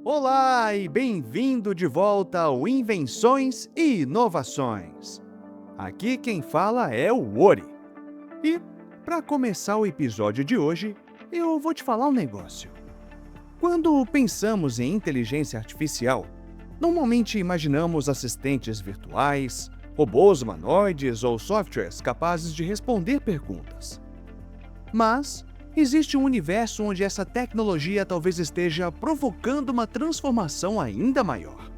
Olá e bem-vindo de volta ao Invenções e Inovações. Aqui quem fala é o Ori. E, para começar o episódio de hoje, eu vou te falar um negócio. Quando pensamos em inteligência artificial, normalmente imaginamos assistentes virtuais, robôs humanoides ou softwares capazes de responder perguntas. Mas existe um universo onde essa tecnologia talvez esteja provocando uma transformação ainda maior.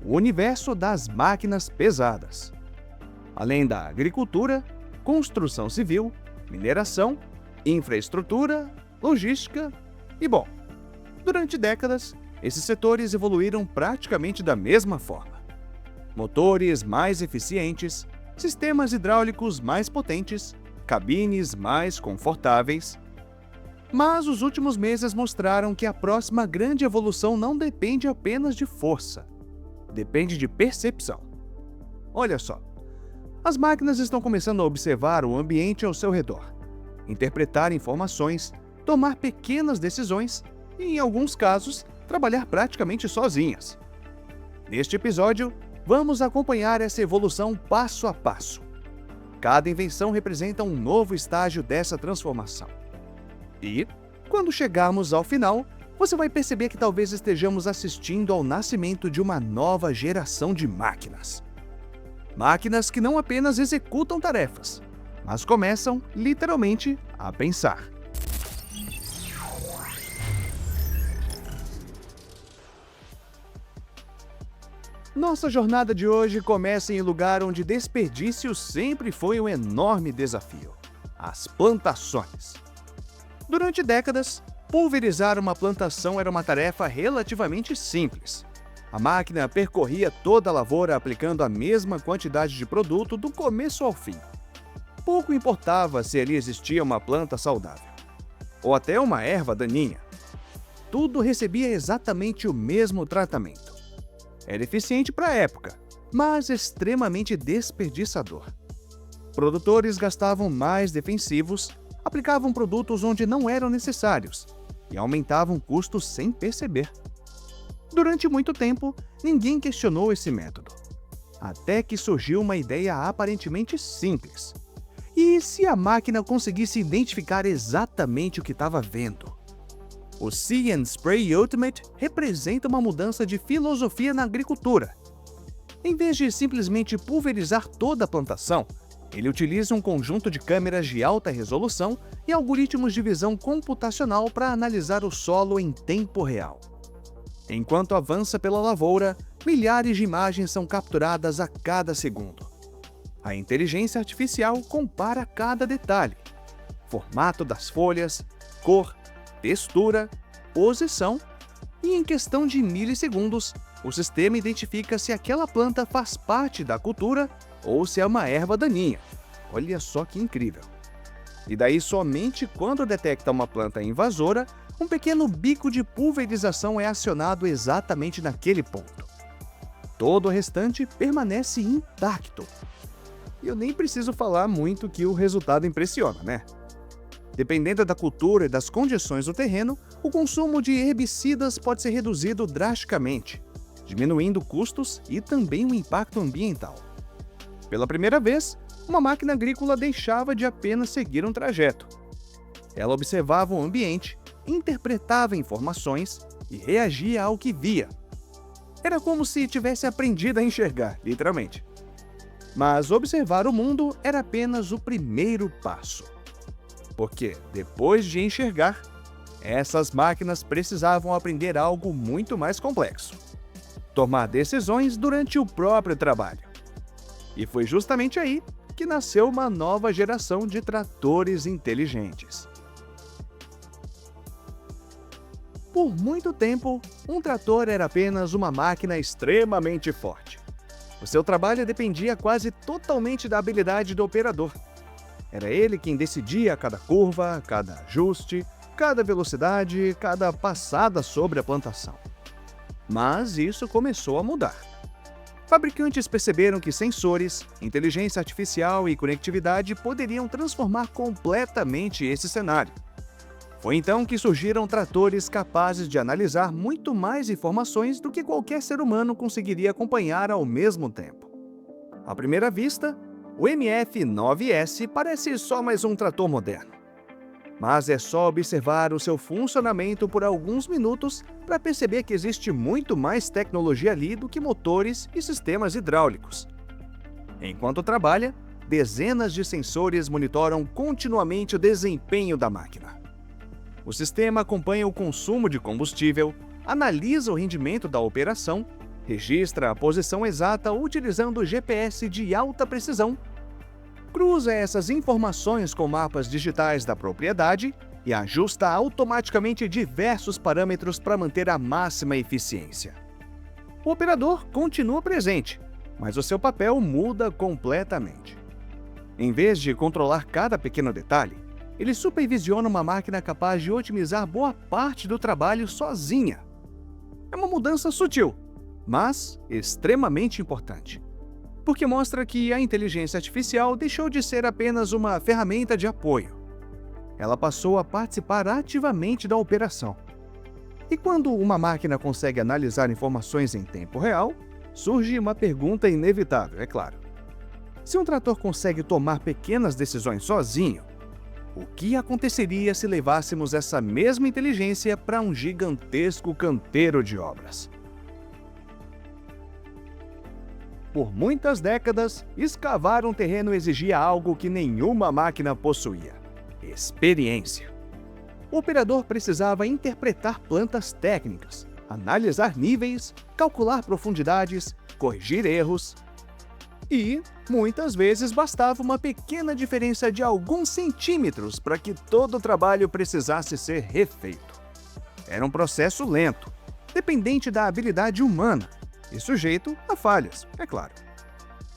O universo das máquinas pesadas. Além da agricultura, construção civil, mineração, infraestrutura, logística e, bom, durante décadas, esses setores evoluíram praticamente da mesma forma. Motores mais eficientes, sistemas hidráulicos mais potentes, cabines mais confortáveis. Mas os últimos meses mostraram que a próxima grande evolução não depende apenas de força. Depende de percepção. Olha só. As máquinas estão começando a observar o ambiente ao seu redor, interpretar informações, tomar pequenas decisões e, em alguns casos, trabalhar praticamente sozinhas. Neste episódio, vamos acompanhar essa evolução passo a passo. Cada invenção representa um novo estágio dessa transformação. E, quando chegarmos ao final, você vai perceber que talvez estejamos assistindo ao nascimento de uma nova geração de máquinas. Máquinas que não apenas executam tarefas, mas começam, literalmente, a pensar. Nossa jornada de hoje começa em um lugar onde desperdício sempre foi um enorme desafio: as plantações. Durante décadas, pulverizar uma plantação era uma tarefa relativamente simples. A máquina percorria toda a lavoura aplicando a mesma quantidade de produto do começo ao fim. Pouco importava se ali existia uma planta saudável, ou até uma erva daninha. Tudo recebia exatamente o mesmo tratamento. Era eficiente para a época, mas extremamente desperdiçador. Produtores gastavam mais defensivos, aplicavam produtos onde não eram necessários e aumentavam custos sem perceber. Durante muito tempo, ninguém questionou esse método, até que surgiu uma ideia aparentemente simples. E se a máquina conseguisse identificar exatamente o que estava vendo? O See and Spray Ultimate representa uma mudança de filosofia na agricultura. Em vez de simplesmente pulverizar toda a plantação, ele utiliza um conjunto de câmeras de alta resolução e algoritmos de visão computacional para analisar o solo em tempo real. Enquanto avança pela lavoura, milhares de imagens são capturadas a cada segundo. A inteligência artificial compara cada detalhe: formato das folhas, cor, textura, posição, e em questão de milissegundos, o sistema identifica se aquela planta faz parte da cultura ou se é uma erva daninha. Olha só que incrível! E daí, somente quando detecta uma planta invasora, um pequeno bico de pulverização é acionado exatamente naquele ponto. Todo o restante permanece intacto. E eu nem preciso falar muito que o resultado impressiona, né? Dependendo da cultura e das condições do terreno, o consumo de herbicidas pode ser reduzido drasticamente, diminuindo custos e também o impacto ambiental. Pela primeira vez, uma máquina agrícola deixava de apenas seguir um trajeto. Ela observava o ambiente, interpretava informações e reagia ao que via. Era como se tivesse aprendido a enxergar, literalmente. Mas observar o mundo era apenas o primeiro passo. Porque, depois de enxergar, essas máquinas precisavam aprender algo muito mais complexo: tomar decisões durante o próprio trabalho. E foi justamente aí que nasceu uma nova geração de tratores inteligentes. Por muito tempo, um trator era apenas uma máquina extremamente forte. O seu trabalho dependia quase totalmente da habilidade do operador. Era ele quem decidia cada curva, cada ajuste, cada velocidade, cada passada sobre a plantação. Mas isso começou a mudar. Fabricantes perceberam que sensores, inteligência artificial e conectividade poderiam transformar completamente esse cenário. Foi então que surgiram tratores capazes de analisar muito mais informações do que qualquer ser humano conseguiria acompanhar ao mesmo tempo. À primeira vista, o MF-9S parece só mais um trator moderno. Mas é só observar o seu funcionamento por alguns minutos para perceber que existe muito mais tecnologia ali do que motores e sistemas hidráulicos. Enquanto trabalha, dezenas de sensores monitoram continuamente o desempenho da máquina. O sistema acompanha o consumo de combustível, analisa o rendimento da operação, registra a posição exata utilizando o GPS de alta precisão, cruza essas informações com mapas digitais da propriedade e ajusta automaticamente diversos parâmetros para manter a máxima eficiência. O operador continua presente, mas o seu papel muda completamente. Em vez de controlar cada pequeno detalhe, ele supervisiona uma máquina capaz de otimizar boa parte do trabalho sozinha. É uma mudança sutil, mas extremamente importante, porque mostra que a inteligência artificial deixou de ser apenas uma ferramenta de apoio. Ela passou a participar ativamente da operação. E quando uma máquina consegue analisar informações em tempo real, surge uma pergunta inevitável, é claro. Se um trator consegue tomar pequenas decisões sozinho, o que aconteceria se levássemos essa mesma inteligência para um gigantesco canteiro de obras? Por muitas décadas, escavar um terreno exigia algo que nenhuma máquina possuía: experiência. O operador precisava interpretar plantas técnicas, analisar níveis, calcular profundidades, corrigir erros. E, muitas vezes, bastava uma pequena diferença de alguns centímetros para que todo o trabalho precisasse ser refeito. Era um processo lento, dependente da habilidade humana e sujeito a falhas, é claro.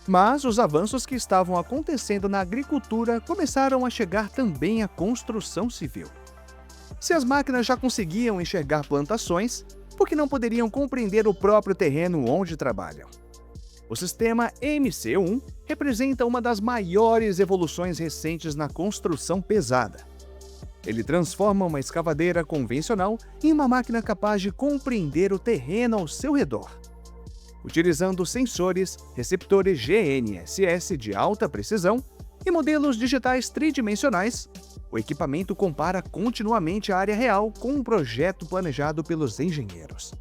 Mas os avanços que estavam acontecendo na agricultura começaram a chegar também à construção civil. Se as máquinas já conseguiam enxergar plantações, por que não poderiam compreender o próprio terreno onde trabalham? O sistema MC1 representa uma das maiores evoluções recentes na construção pesada. Ele transforma uma escavadeira convencional em uma máquina capaz de compreender o terreno ao seu redor. Utilizando sensores, receptores GNSS de alta precisão e modelos digitais tridimensionais, o equipamento compara continuamente a área real com um projeto planejado pelos engenheiros.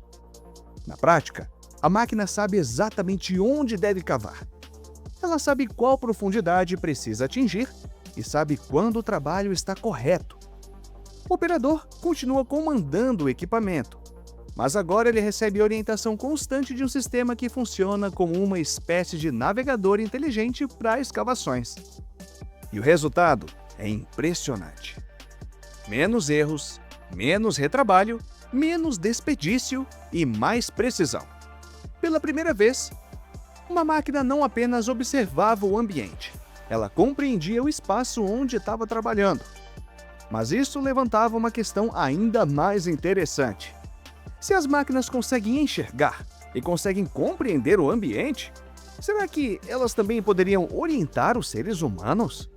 Na prática, a máquina sabe exatamente onde deve cavar. Ela sabe qual profundidade precisa atingir e sabe quando o trabalho está correto. O operador continua comandando o equipamento, mas agora ele recebe orientação constante de um sistema que funciona como uma espécie de navegador inteligente para escavações. E o resultado é impressionante. Menos erros, menos retrabalho, menos desperdício e mais precisão. Pela primeira vez, uma máquina não apenas observava o ambiente, ela compreendia o espaço onde estava trabalhando. Mas isso levantava uma questão ainda mais interessante. Se as máquinas conseguem enxergar e conseguem compreender o ambiente, será que elas também poderiam orientar os seres humanos?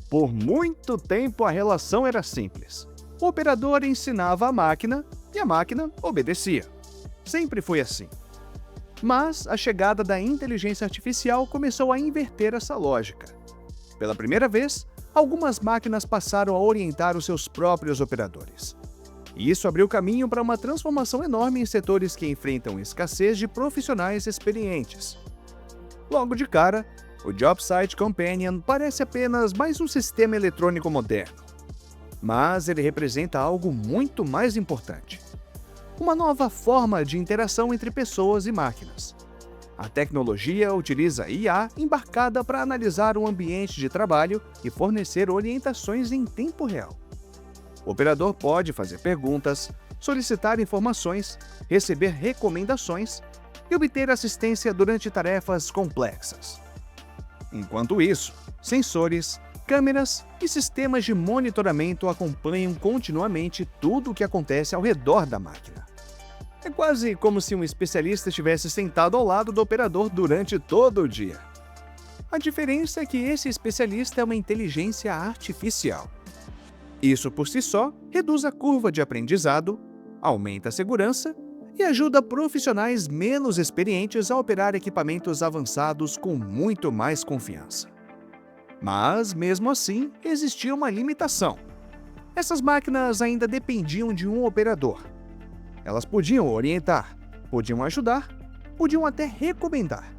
Por muito tempo a relação era simples. O operador ensinava a máquina e a máquina obedecia. Sempre foi assim. Mas a chegada da inteligência artificial começou a inverter essa lógica. Pela primeira vez, algumas máquinas passaram a orientar os seus próprios operadores. E isso abriu caminho para uma transformação enorme em setores que enfrentam escassez de profissionais experientes. Logo de cara, o Job Site Companion parece apenas mais um sistema eletrônico moderno. Mas ele representa algo muito mais importante: uma nova forma de interação entre pessoas e máquinas. A tecnologia utiliza IA embarcada para analisar o ambiente de trabalho e fornecer orientações em tempo real. O operador pode fazer perguntas, solicitar informações, receber recomendações e obter assistência durante tarefas complexas. Enquanto isso, sensores, câmeras e sistemas de monitoramento acompanham continuamente tudo o que acontece ao redor da máquina. É quase como se um especialista estivesse sentado ao lado do operador durante todo o dia. A diferença é que esse especialista é uma inteligência artificial. Isso por si só reduz a curva de aprendizado, aumenta a segurança e ajuda profissionais menos experientes a operar equipamentos avançados com muito mais confiança. Mas, mesmo assim, existia uma limitação. Essas máquinas ainda dependiam de um operador. Elas podiam orientar, podiam ajudar, podiam até recomendar,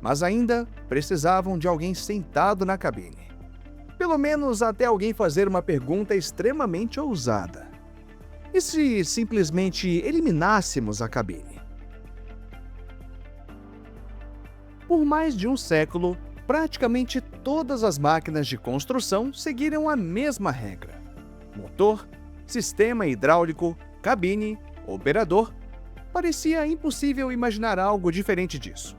mas ainda precisavam de alguém sentado na cabine. Pelo menos até alguém fazer uma pergunta extremamente ousada. E se simplesmente eliminássemos a cabine? Por mais de um século, praticamente todas as máquinas de construção seguiram a mesma regra. Motor, sistema hidráulico, cabine, operador. Parecia impossível imaginar algo diferente disso.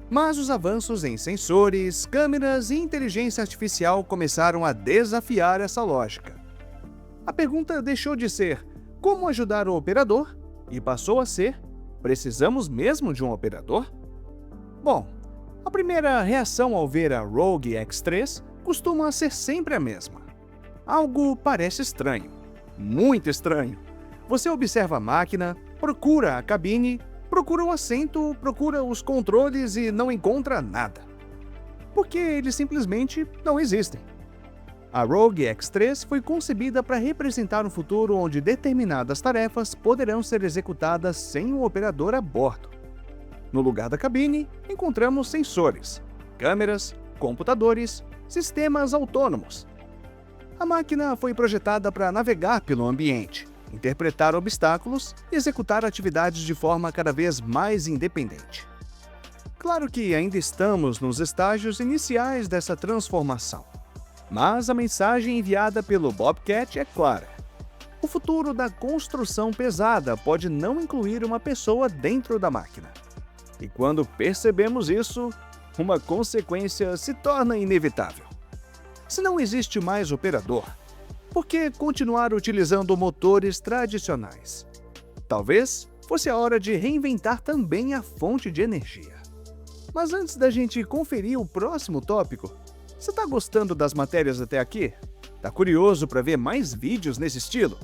Mas os avanços em sensores, câmeras e inteligência artificial começaram a desafiar essa lógica. A pergunta deixou de ser como ajudar o operador e passou a ser: precisamos mesmo de um operador? Bom, a primeira reação ao ver a Rogue X3 costuma ser sempre a mesma. Algo parece estranho, muito estranho. Você observa a máquina, procura a cabine, procura o assento, procura os controles e não encontra nada. Porque eles simplesmente não existem. A Rogue X3 foi concebida para representar um futuro onde determinadas tarefas poderão ser executadas sem um operador a bordo. No lugar da cabine, encontramos sensores, câmeras, computadores, sistemas autônomos. A máquina foi projetada para navegar pelo ambiente, interpretar obstáculos e executar atividades de forma cada vez mais independente. Claro que ainda estamos nos estágios iniciais dessa transformação, mas a mensagem enviada pelo Bobcat é clara. O futuro da construção pesada pode não incluir uma pessoa dentro da máquina. E quando percebemos isso, uma consequência se torna inevitável. Se não existe mais operador, por que continuar utilizando motores tradicionais? Talvez fosse a hora de reinventar também a fonte de energia. Mas antes da gente conferir o próximo tópico, você está gostando das matérias até aqui? Tá curioso para ver mais vídeos nesse estilo?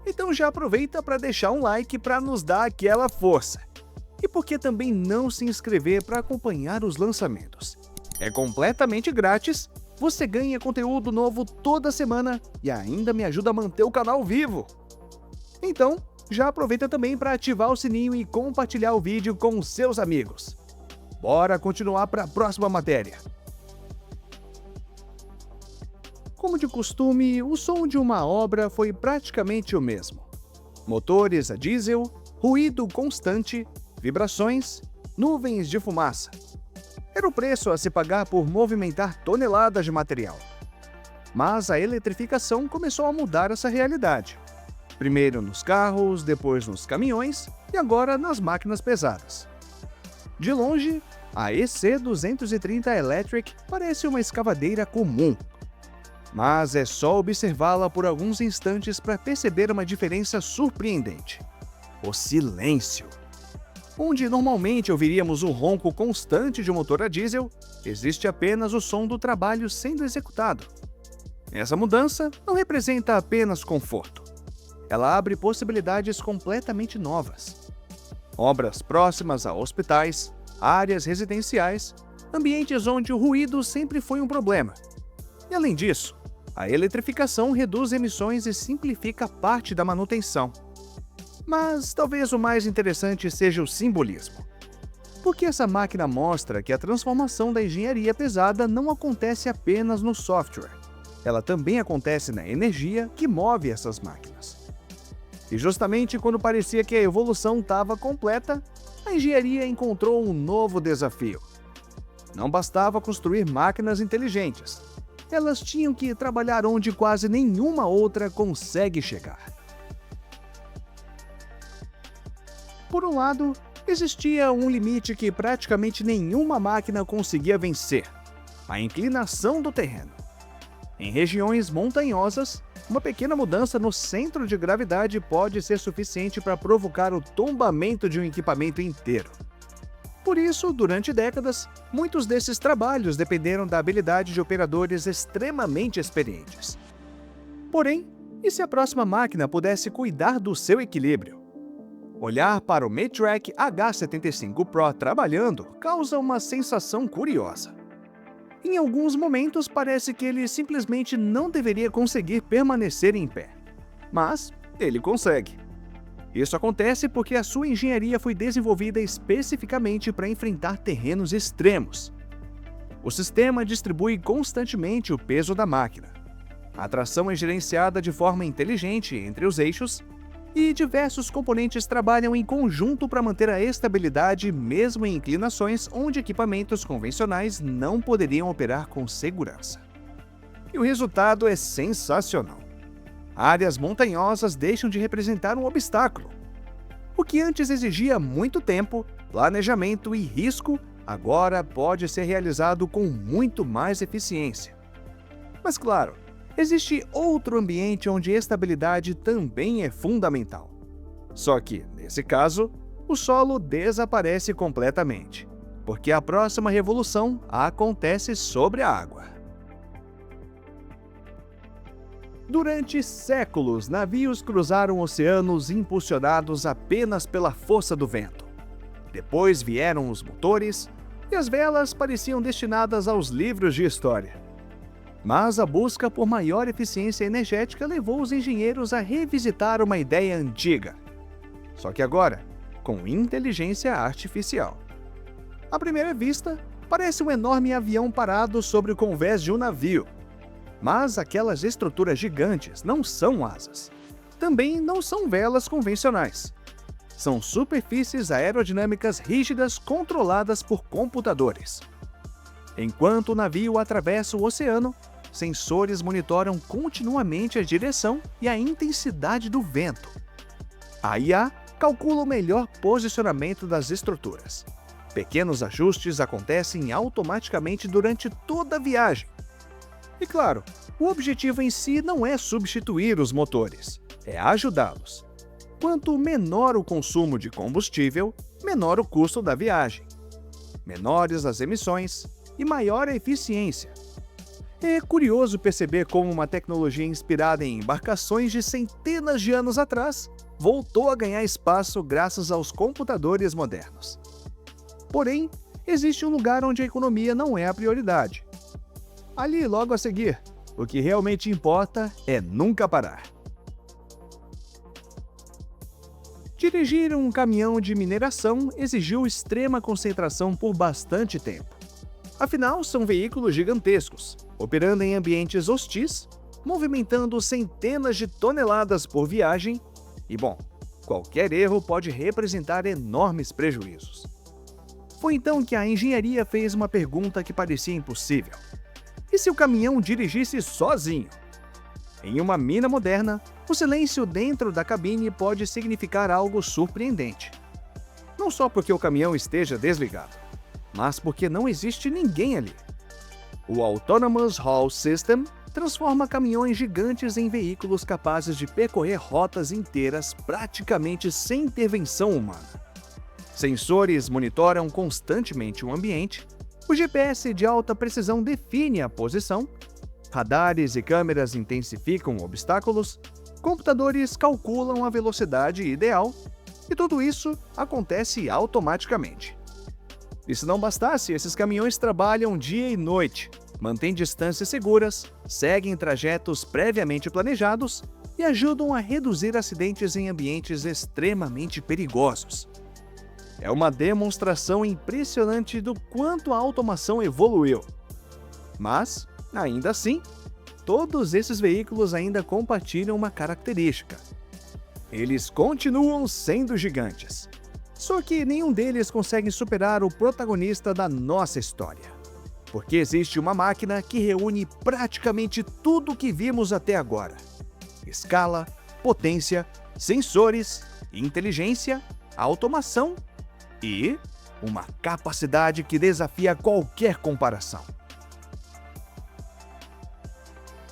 Então já aproveita para deixar um like para nos dar aquela força. E por que também não se inscrever para acompanhar os lançamentos? É completamente grátis, você ganha conteúdo novo toda semana e ainda me ajuda a manter o canal vivo. Então, já aproveita também para ativar o sininho e compartilhar o vídeo com os seus amigos. Bora continuar para a próxima matéria. Como de costume, o som de uma obra foi praticamente o mesmo. Motores a diesel, ruído constante, vibrações, nuvens de fumaça. Era o preço a se pagar por movimentar toneladas de material. Mas a eletrificação começou a mudar essa realidade. Primeiro nos carros, depois nos caminhões e agora nas máquinas pesadas. De longe, a EC230 Electric parece uma escavadeira comum. Mas é só observá-la por alguns instantes para perceber uma diferença surpreendente. O silêncio. Onde normalmente ouviríamos o ronco constante de um motor a diesel, existe apenas o som do trabalho sendo executado. Essa mudança não representa apenas conforto. Ela abre possibilidades completamente novas. Obras próximas a hospitais, áreas residenciais, ambientes onde o ruído sempre foi um problema. E além disso, a eletrificação reduz emissões e simplifica parte da manutenção. Mas talvez o mais interessante seja o simbolismo. Porque essa máquina mostra que a transformação da engenharia pesada não acontece apenas no software. Ela também acontece na energia que move essas máquinas. E justamente quando parecia que a evolução estava completa, a engenharia encontrou um novo desafio. Não bastava construir máquinas inteligentes. Elas tinham que trabalhar onde quase nenhuma outra consegue chegar. Por um lado, existia um limite que praticamente nenhuma máquina conseguia vencer: a inclinação do terreno. Em regiões montanhosas, uma pequena mudança no centro de gravidade pode ser suficiente para provocar o tombamento de um equipamento inteiro. Por isso, durante décadas, muitos desses trabalhos dependeram da habilidade de operadores extremamente experientes. Porém, e se a próxima máquina pudesse cuidar do seu equilíbrio? Olhar para o Matrack H75 Pro trabalhando causa uma sensação curiosa. Em alguns momentos parece que ele simplesmente não deveria conseguir permanecer em pé. Mas ele consegue. Isso acontece porque a sua engenharia foi desenvolvida especificamente para enfrentar terrenos extremos. O sistema distribui constantemente o peso da máquina. A tração é gerenciada de forma inteligente entre os eixos e diversos componentes trabalham em conjunto para manter a estabilidade mesmo em inclinações onde equipamentos convencionais não poderiam operar com segurança. E o resultado é sensacional. Áreas montanhosas deixam de representar um obstáculo. O que antes exigia muito tempo, planejamento e risco, agora pode ser realizado com muito mais eficiência. Mas claro, existe outro ambiente onde estabilidade também é fundamental. Só que, nesse caso, o solo desaparece completamente, porque a próxima revolução acontece sobre a água. Durante séculos, navios cruzaram oceanos impulsionados apenas pela força do vento. Depois vieram os motores, e as velas pareciam destinadas aos livros de história. Mas a busca por maior eficiência energética levou os engenheiros a revisitar uma ideia antiga. Só que agora, com inteligência artificial. À primeira vista, parece um enorme avião parado sobre o convés de um navio. Mas aquelas estruturas gigantes não são asas. Também não são velas convencionais. São superfícies aerodinâmicas rígidas controladas por computadores. Enquanto o navio atravessa o oceano, sensores monitoram continuamente a direção e a intensidade do vento. A IA calcula o melhor posicionamento das estruturas. Pequenos ajustes acontecem automaticamente durante toda a viagem. E claro, o objetivo em si não é substituir os motores, é ajudá-los. Quanto menor o consumo de combustível, menor o custo da viagem. Menores as emissões e maior a eficiência. É curioso perceber como uma tecnologia inspirada em embarcações de centenas de anos atrás voltou a ganhar espaço graças aos computadores modernos. Porém, existe um lugar onde a economia não é a prioridade. Ali, logo a seguir, o que realmente importa é nunca parar. Dirigir um caminhão de mineração exigiu extrema concentração por bastante tempo. Afinal, são veículos gigantescos, operando em ambientes hostis, movimentando centenas de toneladas por viagem e, bom, qualquer erro pode representar enormes prejuízos. Foi então que a engenharia fez uma pergunta que parecia impossível. E se o caminhão dirigisse sozinho? Em uma mina moderna, o silêncio dentro da cabine pode significar algo surpreendente. Não só porque o caminhão esteja desligado, mas porque não existe ninguém ali. O Autonomous Haul System transforma caminhões gigantes em veículos capazes de percorrer rotas inteiras praticamente sem intervenção humana. Sensores monitoram constantemente o ambiente, o GPS de alta precisão define a posição, radares e câmeras intensificam obstáculos, computadores calculam a velocidade ideal e tudo isso acontece automaticamente. E se não bastasse, esses caminhões trabalham dia e noite, mantêm distâncias seguras, seguem trajetos previamente planejados e ajudam a reduzir acidentes em ambientes extremamente perigosos. É uma demonstração impressionante do quanto a automação evoluiu. Mas, ainda assim, todos esses veículos ainda compartilham uma característica. Eles continuam sendo gigantes. Só que nenhum deles consegue superar o protagonista da nossa história. Porque existe uma máquina que reúne praticamente tudo o que vimos até agora: escala, potência, sensores, inteligência, automação e uma capacidade que desafia qualquer comparação.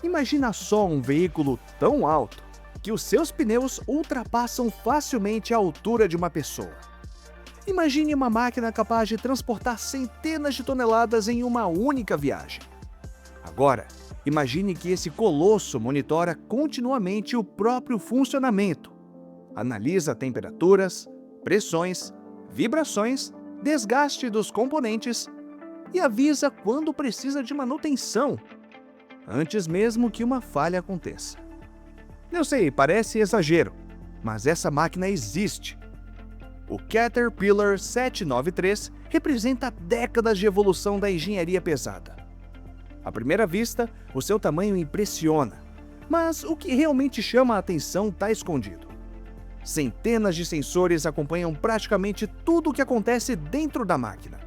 Imagina só um veículo tão alto que os seus pneus ultrapassam facilmente a altura de uma pessoa. Imagine uma máquina capaz de transportar centenas de toneladas em uma única viagem. Agora, imagine que esse colosso monitora continuamente o próprio funcionamento. Analisa temperaturas, pressões, vibrações, desgaste dos componentes e avisa quando precisa de manutenção, antes mesmo que uma falha aconteça. Eu sei, parece exagero, mas essa máquina existe. O Caterpillar 793 representa décadas de evolução da engenharia pesada. À primeira vista, o seu tamanho impressiona, mas o que realmente chama a atenção está escondido. Centenas de sensores acompanham praticamente tudo o que acontece dentro da máquina.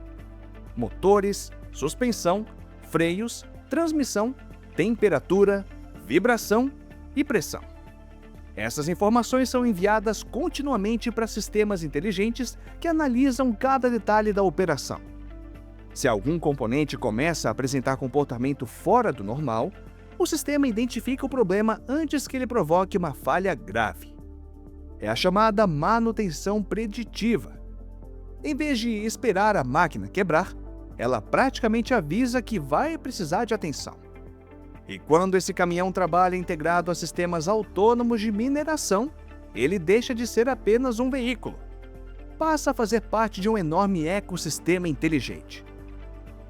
Motores, suspensão, freios, transmissão, temperatura, vibração e pressão. Essas informações são enviadas continuamente para sistemas inteligentes que analisam cada detalhe da operação. Se algum componente começa a apresentar comportamento fora do normal, o sistema identifica o problema antes que ele provoque uma falha grave. É a chamada manutenção preditiva. Em vez de esperar a máquina quebrar, ela praticamente avisa que vai precisar de atenção. E quando esse caminhão trabalha integrado a sistemas autônomos de mineração, ele deixa de ser apenas um veículo. Passa a fazer parte de um enorme ecossistema inteligente.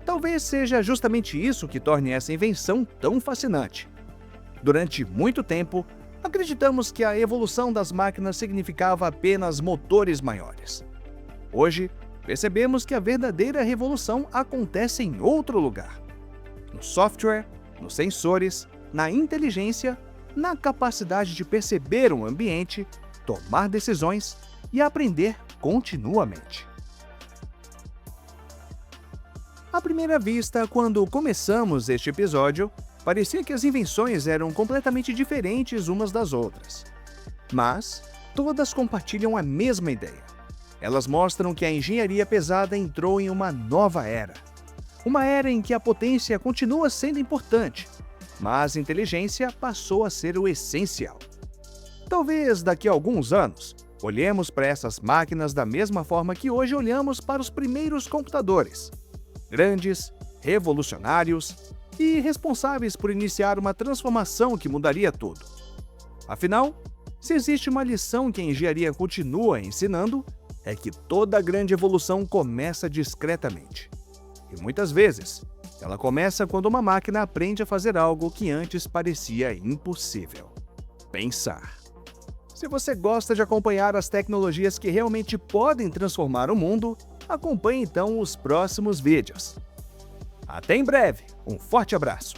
Talvez seja justamente isso que torne essa invenção tão fascinante. Durante muito tempo, acreditamos que a evolução das máquinas significava apenas motores maiores. Hoje, percebemos que a verdadeira revolução acontece em outro lugar: no software, nos sensores, na inteligência, na capacidade de perceber o ambiente, tomar decisões e aprender continuamente. À primeira vista, quando começamos este episódio, parecia que as invenções eram completamente diferentes umas das outras. Mas todas compartilham a mesma ideia. Elas mostram que a engenharia pesada entrou em uma nova era. Uma era em que a potência continua sendo importante, mas a inteligência passou a ser o essencial. Talvez daqui a alguns anos, olhemos para essas máquinas da mesma forma que hoje olhamos para os primeiros computadores. Grandes, revolucionários e responsáveis por iniciar uma transformação que mudaria tudo. Afinal, se existe uma lição que a engenharia continua ensinando, é que toda grande evolução começa discretamente. E muitas vezes, ela começa quando uma máquina aprende a fazer algo que antes parecia impossível: pensar. Se você gosta de acompanhar as tecnologias que realmente podem transformar o mundo, acompanhe então os próximos vídeos. Até em breve, um forte abraço!